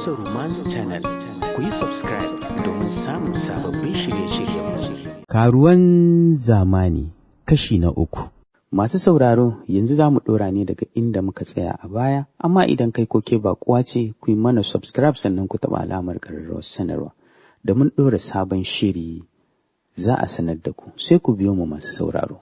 Hausa Romance Channel. Ku yi subscribe domin samun sababbin shirye-shiryen. Karuwan zamani kashi na 3. Masu sauraro, yanzu za mu ɗora ne daga inda muka tsaya a baya, amma idan kai koke baƙuwa ce, ku yi mana subscribe sannan ku taɓa alamar ƙararrawar sanarwa. Da mun ɗora sabon shiri za a sanar da ku, sai ku biyo mu masu sauraro.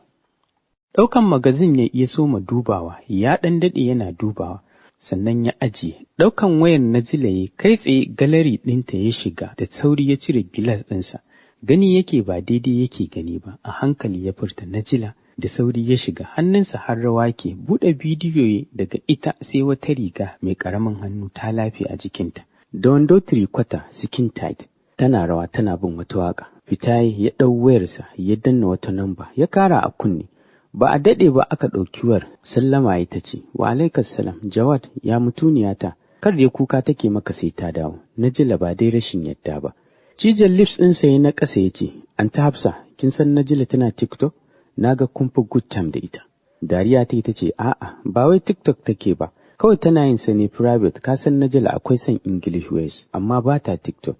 Ɗaukan magazin ya iya soma dubawa, ya ɗan daɗe yana dubawa, sannan ya ajiye. Ɗaukan wayar Najila ya kai tsaye galeri ɗinta ya shiga da sauri ya cire gilas ɗinsa. Gani yake ba daidai yake gani ba, a hankali ya furta Najila. Da sauri ya shiga, hannunsa har rawa ke, buɗe bidiyo daga ita sai wata riga mai ƙaramin hannu ta lafi a jikinta. Da wando tirikwata skin tight, tana rawa tana bin wata waƙa. Fita ya ɗau wayarsa ya danna wata namba ya kara a kunne. Ba a daɗe ba aka ɗauki wayar, sallama ita ce, wa alaikas salam, Jawad, ya mutuniyata, kar ya kuka take maka sai ta dawo, Najila ba dai rashin yadda ba. Cijan lips ɗinsa ya na ƙasa ya ce, Anta Hafsa, kin san Najila tana TikTok? Na ga kun fi good time da ita. Dariya ta ita ce, a'a, ba wai TikTok take ba, kawai tana yin sa ne private, ka san Najila akwai son English ways, amma ba ta TikTok.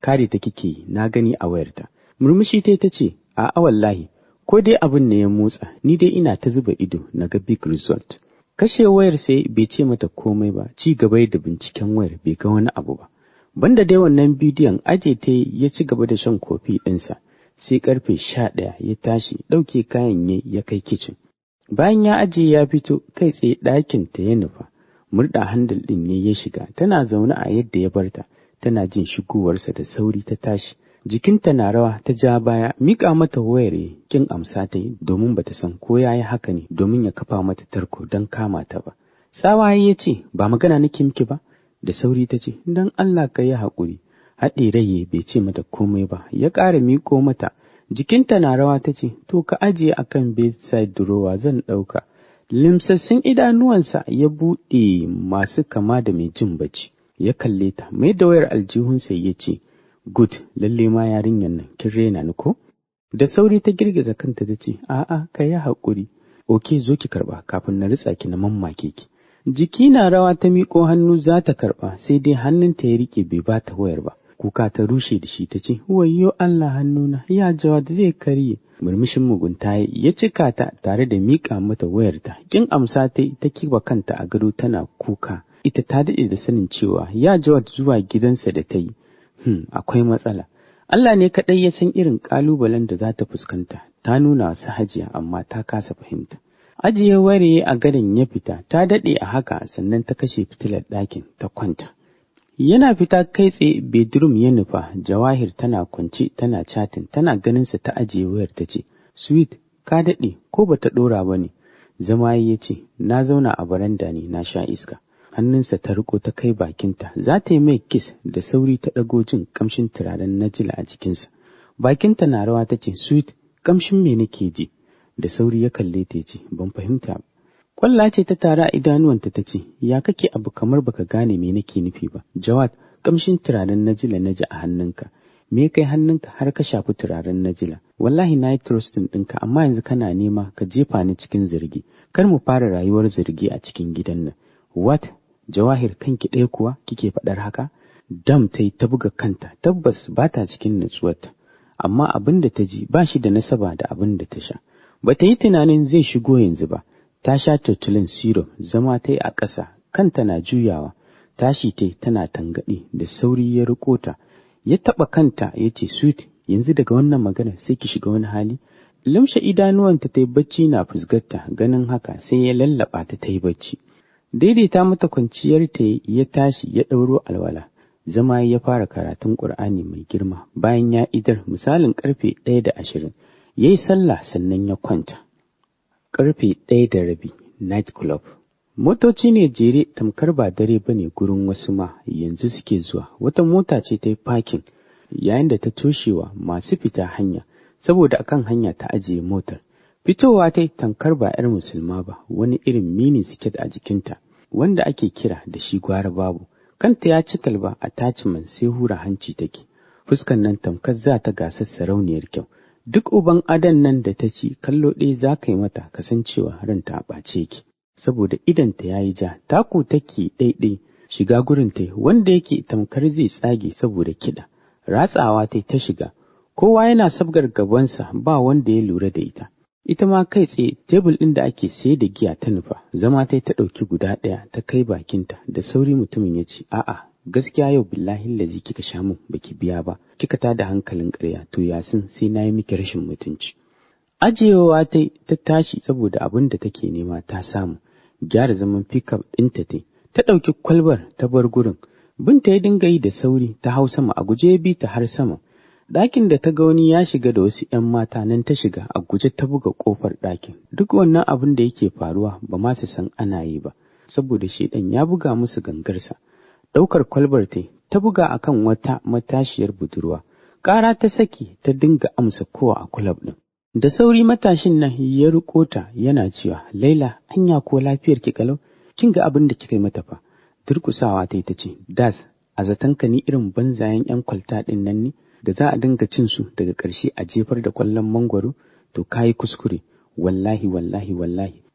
Kare ta kike yi, na gani a wayarta. Murmushi ta ce, a'a wallahi, ko dai abin ne ya motsa, ni dai ina ta zuba ido na ga big result. Kashe wayar sai bai ce mata komai ba, ci gaba da binciken wayar bai ga wani abu ba. Banda dai wannan bidiyon aje ta ya ci gaba da shan kofi ɗinsa, sai karfe 11 ya tashi ɗauke kayan ya kai kicin. Bayan ya aje ya fito kai tsaye ɗakin ta ya nufa, murɗa handle ɗin ne ya shiga, tana zaune a yadda ya barta, tana jin shigowarsa da sauri ta tashi. Jikinta na rawa ta ja baya, miƙa mata wayar kin amsa ta yi domin bata san ko yayi haka ne domin ya kafa mata tarko don kama ta ba. Tsawaye ya ce, ba magana nake miki ba? Da sauri ta ce, don Allah ka yi haƙuri. Haɗe rai bai ce mata komai ba, ya ƙara miƙo mata. Jikinta na rawa ta ce, to ka ajiye akan bedside drawer zan ɗauka. Limsassun idanuwansa ya buɗe masu kama da mai jin bacci. Ya kalle ta, mai da wayar aljihunsa ya ce, good, lalle ma yarinyar nan kin rena ni ko? Da sauri ta girgiza kanta ta ce, a'a, ka yi haƙuri. Oke, zo ki karɓa kafin na ritsa ki na mammake ki. Jiki na rawa ta miƙo hannu za ta karɓa, sai dai hannunta ya riƙe bai ba ta wayar ba. Kuka ta rushe da shi ta ce, wayyo Allah hannuna, ya Jawad zai karye. Murmushin mugunta ya cika ta tare da miƙa mata wayarta. Kin amsa ta kiba kanta a gado tana kuka. Ita ta daɗe da sanin cewa ya Jawad zuwa gidansa da ta yi. Akwai matsala. Allah ne kaɗai ya san irin ƙalubalen da za ta fuskanta. Ta nuna wasu Hajiya amma ta kasa fahimta. Ajiye ware a gadon ya fita, ta daɗe a haka sannan ta kashe fitilar ɗakin ta kwanta. Yana fita kai tsaye bedroom ya nufa, Jawahir tana kwance tana chatting, tana ganinsa ta ajiye wayar ta ce, Sweet, ka daɗe ko bata ɗora ba ne? Zama ya ce, na zauna a baranda ne na sha iska. Hannunsa ta riko ta kai bakinta, za ta yi mai kiss da sauri ta ɗago jin ƙamshin turaren Najila a jikinsa. Bakinta na rawa ta ce, Sweet, ƙamshin me nake ji? Da sauri ya kalle ta ce, ban fahimta ba. Kwalla ce ta tara a idanuwanta ta ce, ya kake abu kamar baka gane me nake nufi ba. Jawad, ƙamshin turaren Najila na ji a hannunka. Me kai hannunka har ka shafi turaren Najila? Wallahi na yi trusting ɗinka amma yanzu kana nema ka jefa ni cikin zargi. Kar mu fara rayuwar zargi a cikin gidan nan. What? Jawahir kanki ɗaya kuwa kike faɗar haka? Dam ta yi ta buga kanta, tabbas ba ta cikin nutsuwarta, amma abin da ta ji ba shi da nasaba da abin da ta sha. Ba ta yi tunanin zai shigo yanzu ba, ta sha tutulin syrup, zama ta yi a ƙasa, kanta na juyawa, tashi ta tana tangaɗe da sauri ya riko ta, ya taɓa kanta ya ce, Sweet, yanzu daga wannan magana sai ki shiga wani hali? Limshe idanuwanta ta yi bacci na fusgarta, ganin haka sai ya lallaɓa ta yi bacci. Daidaita mata kwanciyar ta ya tashi ya ɗauro alwala, zama ya fara karatun Ƙur'ani mai girma. Bayan ya idar misalin ƙarfe 1:20 ya yi sallah sannan ya kwanta. Ƙarfe 1:30 night club. Motoci ne jere tamkar ba dare ba ne gurin wasu ma yanzu suke zuwa. Wata mota ce ta yi parking yayin da ta toshewa masu fita hanya, saboda akan hanya ta ajiye motar. Fitowa ta yi tamkar ba 'yar musulma ba, wani irin mini siket a jikinta, wanda ake kira da shi gwara babu. Kanta ya ci kalba attachment sai hura hanci take. Fuskan nan tamkar za ta gasar sarauniyar kyau. Duk uban adan nan da ta ci kallo ɗaya za ka yi mata kasancewa ranta a ɓace ki. Saboda idanta ya yi ja, taku take ɗaiɗai Shiga gurin ta wanda yake tamkar zai tsage saboda kiɗa. Ratsawa ta shiga. Kowa yana sabgar gabansa ba wanda ya lura da ita. Ita ma kai tsaye tebul ɗin da ake sayar da giya ta nufa. Zama ta ɗauki guda ɗaya ta kai bakinta. Da sauri mutumin ya ce, a'a, gaskiya yau billahi lazi kika sha mun baki biya ba. Kika tada hankalin ƙarya, to Yasin sai na yi miki rashin mutunci. Ajiyewa ta tashi saboda abin da take nema ta samu. Gyara zaman pickup ɗinta ta ɗauki kwalbar ta bar gurin. Binta ya dinga yi da sauri ta hau sama a guje ya bi ta har sama. Ɗakin da ta ga wani ya shiga da wasu ‘yan mata nan ta shiga a guje ta buga ƙofar ɗakin. Duk wannan abin da yake faruwa ba ma su san ana yi ba, saboda shedan ya buga musu gangarsa. Ɗaukar kwalbar ta buga akan wata matashiyar budurwa. Ƙara ta saki ta dinga amsa kowa a kulab ɗin. Da sauri matashin nan ya riko ta yana cewa, Laila, anya ko lafiyar ki kalau? Kin ga abin da kika yi mata fa? Durƙusawa ta ce, Das, a zatanka ni irin banzayen ‘yan kwalta ɗin nan ne? Da za a dinga cin su daga ƙarshe a jefar da ƙwallon mangwaro, to kayi kuskure. Wallahi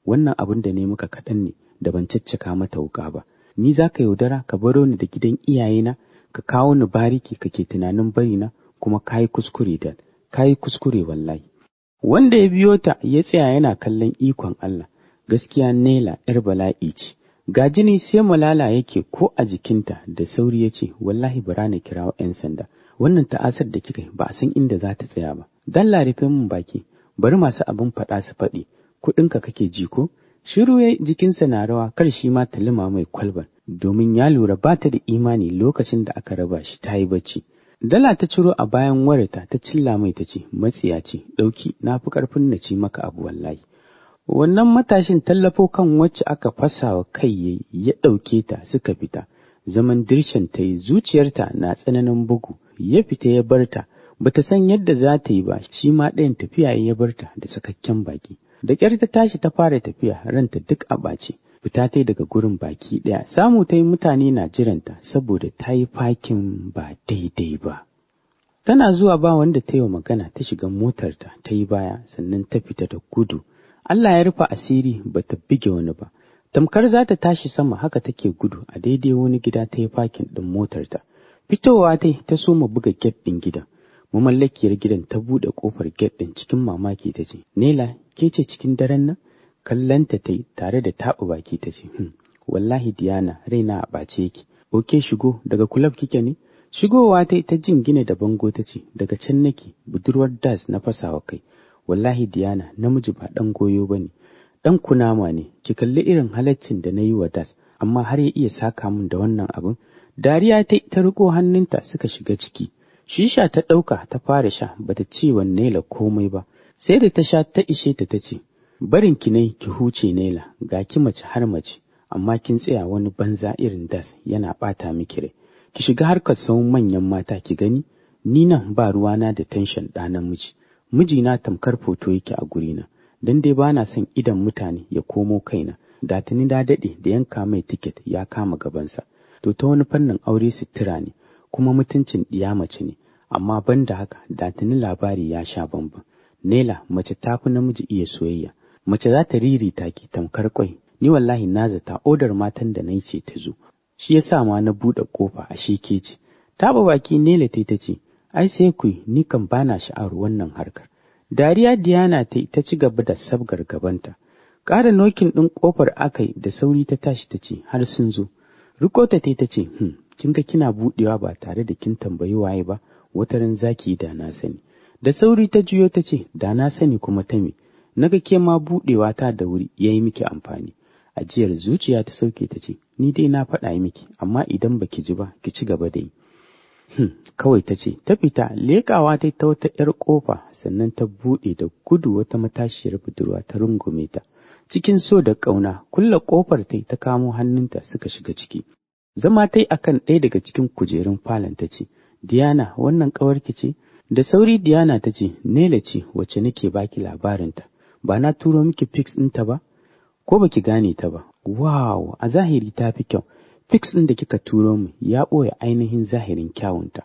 wannan abin da ne muka kaɗan ne da ban caccaka mata wuƙa ba. Ni za ka yaudara ka baro ni da gidan iyayena ka kawo ni bariki kake tunanin bari na, kuma kayi kuskure da kayi kuskure wallahi. Wanda ya biyo ta ya tsaya yana kallon ikon Allah. Gaskiya Nela ‘yar bala'i ce. Ga jini sai malala yake ko a jikinta. Da sauri ya ce, wallahi bara na kirawo ‘yan sanda. Wannan ta'asar da kika yi ba a san inda za ta tsaya ba. Dalla rufe mun baki, bari masu abin faɗa su faɗi. Kuɗinka kake ji ko? Shiru ya jikinsa na rawa, kar shi ma ta lima mai kwalbar, domin ya lura ba ta da imani lokacin da aka raba shi ta yi bacci. Dala ta ciro a bayan wayarta ta cilla mai ta ce, matsiya ce, ɗauki, na fi ƙarfin na ci maka abu wallahi. Wannan matashin tallafo kan wacce aka fasa wa kai ya ɗauke ta suka fita. Zaman dirshan ta yi, zuciyarta na tsananin bugu. Ya fita ya barta, bata san yadda za ta yi ba, shi ma ɗayan tafiya ya barta da sakakken baki. Da ƙyar ta tashi ta fara tafiya, ranta duk a ɓace. Fita ta daga gurin baki ɗaya, samu ta yi mutane na jiranta saboda ta yi fakin ba daidai ba. Tana zuwa ba wanda ta yi wa magana, ta shiga motarta ta yi baya, sannan ta fita da gudu. Allah ya rufa asiri bata bige wani ba. Tamkar za ta tashi sama haka take gudu, a daidai wani gida ta yi fakin ɗin motarta. Fitowa ta soma buga get ɗin gidan. Mamallakiyar gidan ta buɗe ƙofar get ɗin cikin mamaki ta ce, Nela, ke ce cikin daren nan? Kallanta ta yi tare da taɓa baki ta ce, wallahi Diana, raina a ɓace yake. Oke, shigo, daga kulab kike ne? Shigowa ta jingina da bango ta ce, daga can nake, budurwar Das na fasawa kai. Wallahi Diana, namiji ba ɗan goyo ba ne, ɗan kunama ne, ki kalli irin halaccin da na yi wa Das, amma har ya iya saka min da wannan abin. Dariya ta riko hannunta suka shiga ciki. Shisha ta ɗauka ta fara sha, bata ce wa Nela komai ba. Sai da ta sha ta ishe ta ce, barin ki ne ki huce Nela, ga ki mace har mace, amma kin tsaya wani banza irin Das yana ɓata miki rai. Ki shiga harkar sauran manyan mata ki gani, ni nan ba ruwana da tension ɗa namiji. Mijina tamkar foto yake a gurina, dan dai bana son idan mutane ya komo kaina. Da tuni da daɗe da yanka mai tiket ya kama gabansa. To ta wani fannin aure sutura ne, kuma mutuncin ɗiya mace ne, amma banda haka da tuni labari ya sha bamban. Nela, mace ta fi namiji iya soyayya, mace za ta ririta ki tamkar kwai. Ni wallahi na zata odar matan da na ce ta zo, shi yasa ma na buɗe ƙofa a sheke ce. Taɓa baki Nela ta ce, ai sai ku ni kan bana sha'awar wannan harkar. Dariya Diana ta ci gaba da sabgar gabanta. Ƙara nokin ɗin ƙofar akai da sauri ta tashi ta ce, har sun zo. Rikota ta ce, kin ga kina buɗewa ba tare da kin tambayi waye ba, wataran zaki da na sani. Da sauri ta juyo ta ce, da na sani kuma ta me, naga ke ma buɗewa ta da wuri yayi miki amfani. Ajiyar zuciya ta sauke ta ce, ni dai na faɗa miki, amma idan baki ji ba ki ci gaba da yi. Kawai ta ce, ta fita leƙawa ta wata ‘yar ƙofa, sannan ta buɗe da gudu wata matashiyar budurwa ta rungume ta. Cikin so da ƙauna, kulle ƙofar ta kamo hannunta suka shiga ciki. Zama ta yi a kan ɗaya daga cikin kujerun falon ta ce, Diana, wannan ƙawarki ce? Da sauri Diana ta ce, Nela ce wacce nake baki labarinta, ba na turo miki pics ɗinta ba? Ko baki gane ta ba? Wow, a zahiri ta fi kyau. Pics ɗin da kika turo mu ya ɓoye ainihin zahirin kyawunta.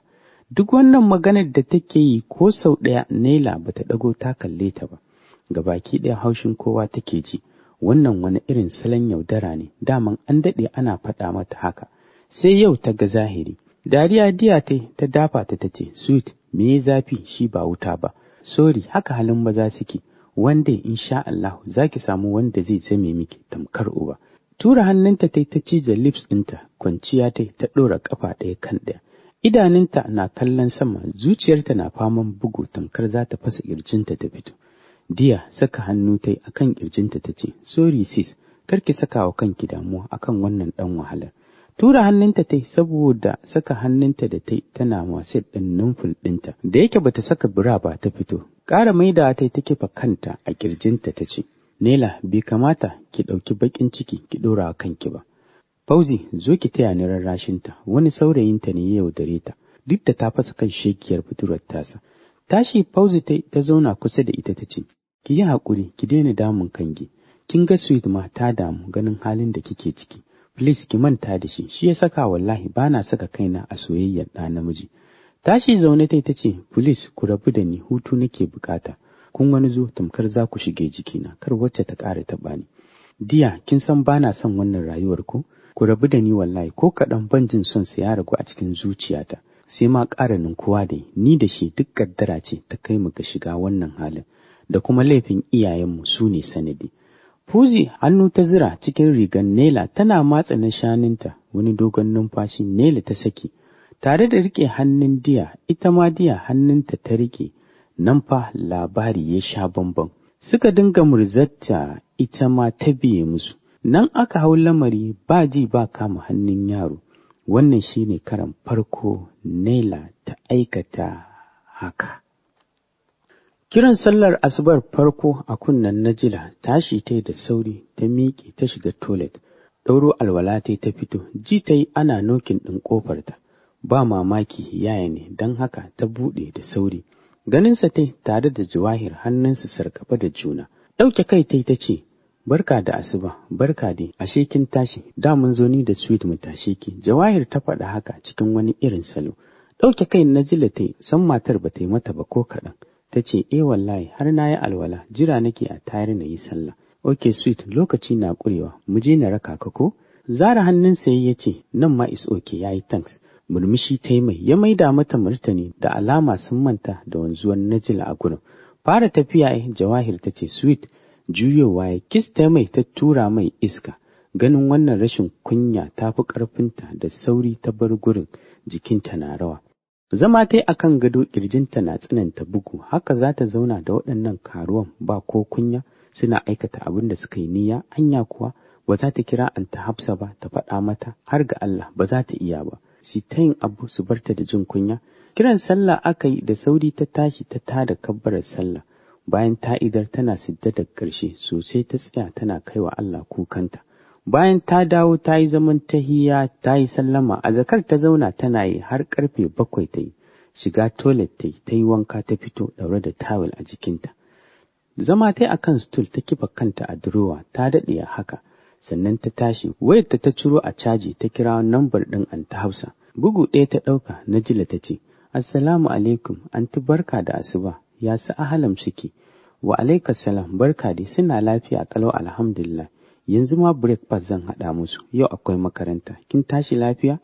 Duk wannan maganar da take yi ko sau ɗaya Nela bata ɗago ta kalle ta ba. Gabaki ɗaya haushin kowa take ji. Wannan wani irin salon yaudara ne, daman an daɗe ana faɗa mata haka. sai yau ta ga zahiri. Dariya Diya ta dafa ta tace, "Sweet, me ya zafi shi ba wuta ba. Sorry, haka halin maza suke. One day insha Allah zaki samu wanda zai zame miki tamkar uba." Tura hannunta ta cije lips ɗinta, kwanciya ta ɗora ƙafa ɗaya kan ɗaya. Idanunta na kallon sama, zuciyarta na faman bugu tamkar za ta fasa ƙirjinta ta fito. Diya saka hannu akan ƙirjinta ta ce, "Sorry sis, kar ki saka wa kanki damuwa akan wannan ɗan wahalar." Tura hannunta saboda saka hannunta da tana masu ɗin numful ɗinta. Da yake bata saka bira ba ta fito. Ƙara maida ta kifa kanta a ƙirjinta ta ce, "Nela, bai kamata ki ɗauki baƙin ciki ki ɗora wa kanki ba. Fauzi, zo ki taya ni rarrashinta, wani saurayinta ne ya yaudare ta, duk da ta fasa kan shekiyar budurwar tasa." Tashi Fauzi ta zauna kusa da ita ta ce, "Ki yi haƙuri, ki daina damun kanki. Kin ga Sweet ma ta damu ganin halin da kike ciki. Please ki manta da shi ya saka wallahi bana saka kaina a soyayyar ɗa namiji." Tashi zaune ta ce, "Please ku rabu da ni, hutu nake bukata. Kun wani zo tamkar za ku shige jikina, kar wacce ta ƙara taɓa ni. Diya, kin san bana son wannan rayuwar ku? Ku rabu da ni wallahi, ko kaɗan ban jin son sa ya ragu a cikin zuciyata. Sai ma ƙara ninkuwa da ni da shi duk kaddara ce ta kai mu ga shiga wannan halin, da kuma laifin iyayenmu su ne sanadi." Fuzi hannu ta zira cikin rigar Nela tana matsa na shaninta, wani dogon numfashi Nela ta saki, tare da rike hannun Diya, ita ma Diya hannunta ta rike. Nan fa labari ya sha bamban. Suka dinga murzatta, ita ma ta biye musu. Nan aka hau lamari ba ji ba kama hannun yaro. Wannan shine karan farko Nela ta aikata haka. Kiran sallar asubar farko a kunnen Najila, tashi ta da sauri ta miƙe ta shiga toilet, ɗauro alwala ta fito, ji ta yi ana nokin ɗin ƙofarta. Ba mamaki yaya ne, don haka ta buɗe da sauri. Ganinsa tare da Jawahir hannunsu sarkafa da juna. Ɗauke kai ta ce, "Barka da asuba, barka dai, ashe kin tashi, da mun zo ni da Sweet mu tashe ki." Jawahir ta faɗa haka cikin wani irin salo. Ɗauke kai Najila san matar ba ta yi mata ba ko kaɗan. Ta ce, wallahi har na yi alwala, jira nake a tayar na yi sallah." "Okay Sweet, lokaci na ƙurewa, mu je na raka ka ko?" Zara hannunsa ya ce, "Nan ma is okay, yayi thanks." Murmushi ta yi mai, ya maida mata martani da alama sun manta da wanzuwan Najila a gurin. Fara tafiya Jawahir ta ce, "Sweet," juyowa ya kiss ta mai ta tura mai iska. Ganin wannan rashin kunya ta fi ƙarfinta da sauri ta bar gurin, jikinta na rawa. Zama ta yi a kan gado, ƙirjinta na tsananta bugu, haka za ta zauna da waɗannan karuwan ba ko kunya, suna aikata abin da suka yi niyya, anya kuwa ba za ta kira Anta Hafsa ba ta faɗa mata, har ga Allah ba za ta iya ba. Shi ta yin abu su barta da jin kunya. Kiran sallah aka yi, da sauri ta tashi ta tada kabbarar sallah. Bayan ta idar tana sujjadar ƙarshe sosai, ta tsaya tana kaiwa Allah kukanta. Bayan ta dawo ta yi zaman tahiyya ta yi sallama, a zakar ta zauna tana yi har karfe 7 ta yi. Shiga toilet ta yi wanka ta fito ɗaure da tawul a jikinta. Zama ta yi akan stool ta kifa kanta a durowa, ta daɗe a haka. Sannan ta tashi, wayarta ta ciro a caji ta kira nambar ɗin Anta Hafsa. Bugu ɗaya ta ɗauka. Najila ta ce, "Assalamu alaikum, Anti barka da asuba, ya su ahalam suke?" "Wa alaikas salam, barka dai, suna lafiya kalau alhamdulillah. Yanzu ma breakfast zan haɗa musu, yau akwai makaranta, kin tashi lafiya?"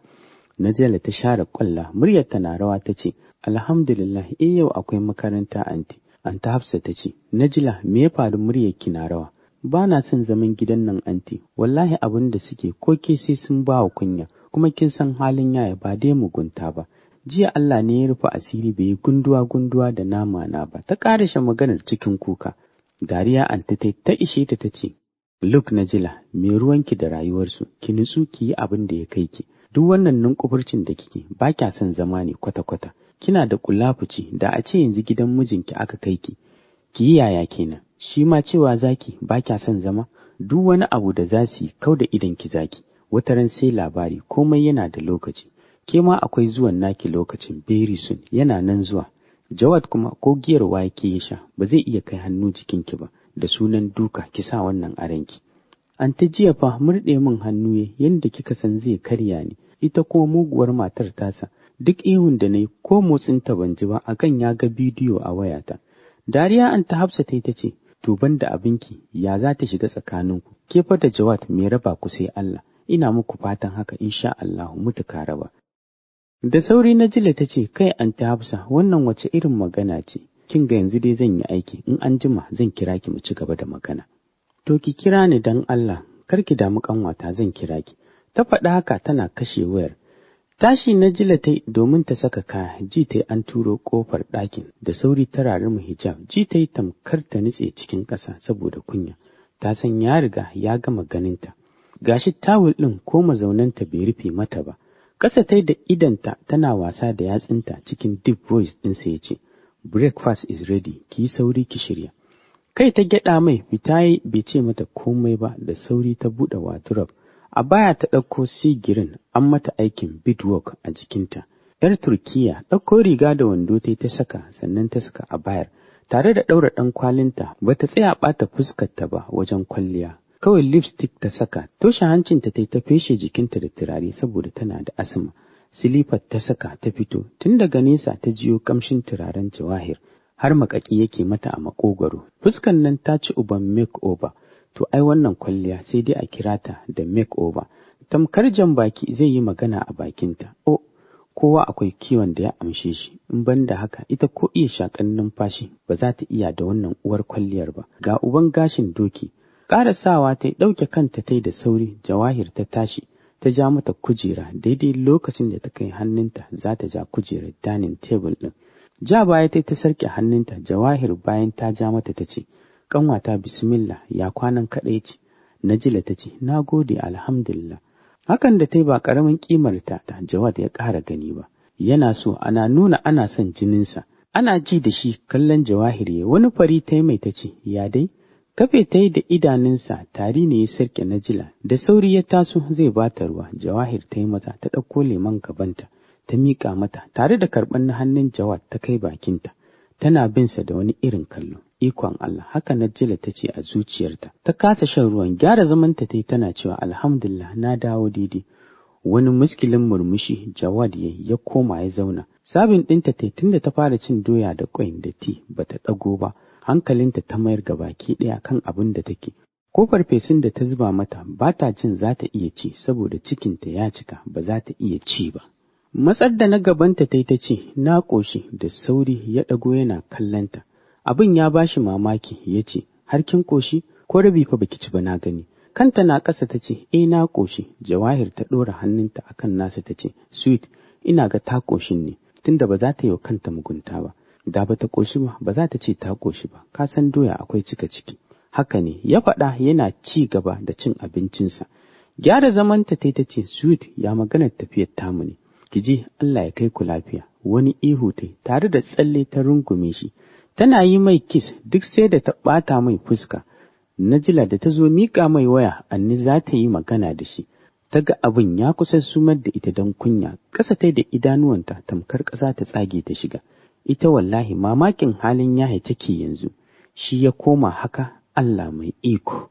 Najila ta share ƙwalla, muryarta na rawa ta ce, "Alhamdulillah, yau akwai makaranta Anti." Anta Hafsa ta ce, "Najila, me ya faru muryarki na rawa?" "Ba na son zaman gidan nan Anti, wallahi abin da suke ko ke sai sun ba wa kunya, kuma kin san halin yaya ba dai mugunta ba. Jiya Allah ne ya rufe asiri bai yi gunduwa da nama na ba." Ta ƙarashe maganar cikin kuka. Dariya Anta ta ishe ta ce, "Look Najila, me ruwanki da rayuwarsu, ki nutsu ki yi abin da ya kai ki. Duk wannan nunkufurcin da kike ba kya son zama ne kwata-kwata. Kina da kulafuci, da a ce yanzu gidan mijinki aka kai ki yi yaya kenan? Shi ma cewa zaki ba kya son zama? Duk wani abu da za su yi kau da idan ki zaki. Wataran sai labari, komai yana da lokaci. Ke ma akwai zuwan naki lokacin, very soon yana nan zuwa. Jawad kuma ko giyar wake ya sha ba zai iya kai hannu jikinki ba, da sunan duka ki sa wannan a ranki." Anta jiya fa murɗe min hannu yanda kika san zai karya ni, ita kuma muguwar matar tasa, duk ihun da nayi ko motsin ta ban ji ba, akan ya ga bidiyo a wayata. Dariya Anta Hafsa ta ce, "To banda abinki, ya za ta shiga tsakaninku? Ke fa da Jawad me raba ku sai Allah. ina muku fatan haka insha Allah mutu ka raba. Da sauri Najila ta ce, kai Anti Hafsa, wannan wace irin magana ce? Kin ga yanzu dai zan yi aiki, in an jima zan kira ki mu ci gaba da magana. To ki kira ni dan Allah, kar ki damu kanwata zan kira ki. Ta faɗa haka tana kashe wayar. Tashi Najila ta yi domin ta saka kaya, ji ta yi an turo ƙofar ɗakin, da sauri ta rarumi hijab, ji ta yi tamkar ta nutse cikin ƙasa saboda kunya. Ta san ya riga ya gama ganinta. Gashi tawul ɗin ko mazaunanta bai rufe mata ba. Ƙasa ta yi da idanta tana wasa da yatsunta cikin deep voice ɗinsa ya ce, breakfast is ready, ki yi sauri ki shirya. Kai ta gyaɗa mai fita yi bai ce mata komai ba, da sauri ta buɗe wardrobe. A baya ta ɗauko sigirin an mata aikin beadwork a jikinta. ‘Yar Turkiya ɗauko riga da wando ta saka sannan ta saka a bayar. Tare da ɗaura ɗan kwalinta ba ta tsaya ɓata fuskarta ba wajen kwalliya. Kawai lipstick ta saka, toshe hancinta ta feshe jikinta da turare saboda tana da asma. Silifar ta saka ta fito, tun daga nesa ta jiyo kamshin turaren Jawahir, har makaki yake mata a makogwaro. Fuskan nan ta ci uban makeover. To ai wannan kwalliya sai dai a kira ta da makeover. Tamkar jan baki zai yi magana a bakinta. Oh, kowa akwai kiwon da ya amshe shi, in banda haka ita ko iya shakan numfashi ba za ta iya da wannan uwar kwalliyar ba. Ga uban gashin doki. Ƙarasawa ta ɗauke kanta ta da sauri, Jawahir ta tashi, ta ja mata kujera daidai lokacin da ta kai hannunta za ta ja kujerar dining table ɗin. Ja baya ta sarke hannunta, Jawahir bayan ta ja mata ta ce, ƙanwata bismillah, ya kwanan kaɗai ce. Najila ta ce, na gode alhamdulillah. Hakan da ta yi ba ƙaramin ƙimar ta Jawad ya ƙara gani ba. Yana so ana nuna ana son jininsa. Ana ji da shi kallon Jawahir ya wani fari ta yi mai ta ce, ya dai? Kafe ta yi da idanunsa tari ne ya sarke Najila. Da sauri ya taso zai ba ta ruwa. Jawahir ta yi mata ta ɗauko lemon gabanta. Ta miƙa mata tare da karɓar na hannun Jawad ta kai bakinta. Tana binsa da wani irin kallo. Ikon Allah, haka Najila ta ce a zuciyarta. Ta kasa shan ruwan, gyara zamanta ta yi tana cewa alhamdulillah na dawo daidai. Wani muskilin murmushi Jawad ya koma ya zauna. Sabin ɗinta ta tunda ta fara cin doya da ƙwai da ti bata ɗago ba. Hankalinta ta mayar ga baki ɗaya kan abin da take. Ko farfesun da ta zuba mata ba ta jin za ta iya ci saboda cikinta ya cika ba za ta iya ci ba. Matsar da na gabanta ta ce, na ƙoshi da sauri ya ɗago yana kallanta. Abin ya bashi mamaki ya ce, har kin ƙoshi ko rabi fa baki ci ba na gani. Kanta na ƙasa ta ce, na ƙoshi. Jawahir ta ɗora hannunta akan nasa ta ce, sweet, ina ga ta ƙoshin ne, tunda ba za ta yi wa kanta mugunta ba. Da ba ta ƙoshi ba, ba za ta ce ta ƙoshi ba, ka san doya akwai cika ciki. Haka ne, ya faɗa yana ci gaba da cin abincinsa. Gyara zamanta ta ce, sweet, ya maganar tafiyar tamu ne. Ki je Allah ya kai ku lafiya. Wani ihu ta tare da tsalle ta rungume shi. Tana yi mai kiss duk sai da ta ɓata mai fuska. Najila da ta zo miƙa mai waya, Anni za ta yi magana da shi. Ta ga abin ya kusa sumar da ita don kunya, ƙasa ta da idanuwanta tamkar ƙasa ta tsage ta shiga. Ita wallahi mamakin halin yahi take yanzu, shi ya koma haka, Allah mai iko.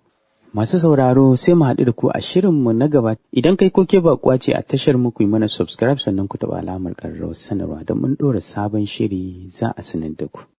Masu sauraro sai mu haɗu da ku a shirinmu na gaba. Idan kai ko ke baƙuwa ce a tashar mu ku yi mana subscribe sannan ku taɓa alamar ƙararrawar sanarwa don mun ɗora sabon shiri za a sanar da ku.